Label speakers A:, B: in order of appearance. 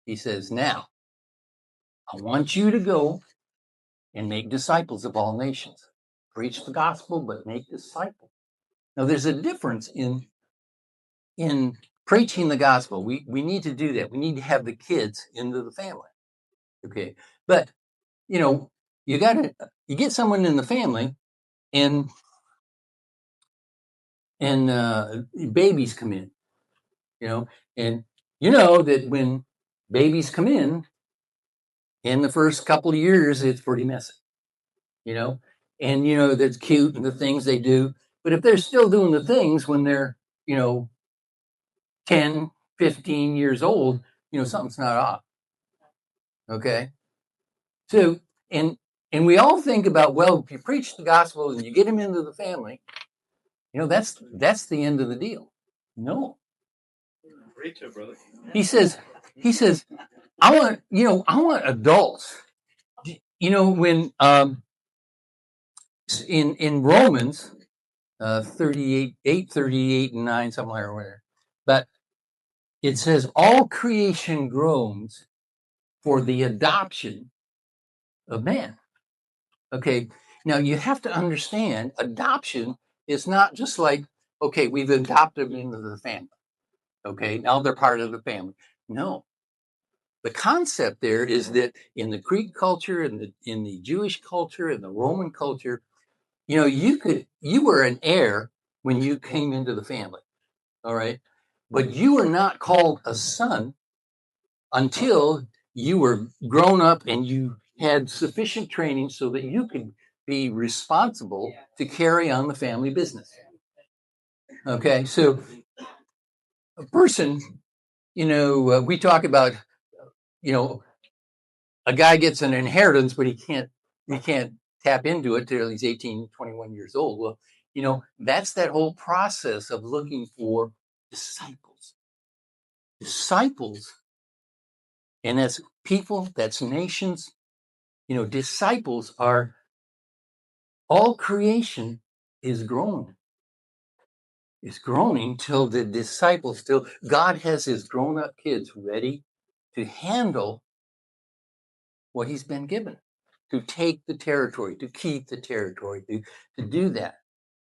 A: He says, now, I want you to go and make disciples of all nations. Preach the gospel, but make disciples. Now, there's a difference in preaching the gospel. We need to do that. We need to have the kids into the family. Okay. But, you know, you get someone in the family and babies come in, you know, and you know that when babies come in the first couple of years, it's pretty messy, you know, and you know that's cute and the things they do, but if they're still doing the things when they're, you know, 10, 15 years old, you know, something's not off. Okay. So, and we all think about, well, if you preach the gospel and you get them into the family, you know, that's the end of the deal. No.
B: Preacher, brother.
A: He says, I want adults. You know, when in Romans 38 and 9, somewhere or whatever, but it says all creation groans for the adoption of man. Okay, now you have to understand adoption is not just like, okay, we've adopted them into the family. Okay, now they're part of the family. No, the concept there is that in the Greek culture, in the Jewish culture, in the Roman culture, you know, you were an heir when you came into the family. All right, but you were not called a son until you were grown up and you had sufficient training so that you could be responsible to carry on the family business. Okay, so a person, you know, we talk about, you know, a guy gets an inheritance, but he can't tap into it till he's 18, 21 years old. Well, you know, that's that whole process of looking for disciples. Disciples, and that's people, that's nations. You know, disciples are all creation is growing. It's groaning till the disciples till God has his grown-up kids ready to handle what he's been given, to take the territory, to keep the territory, to do that.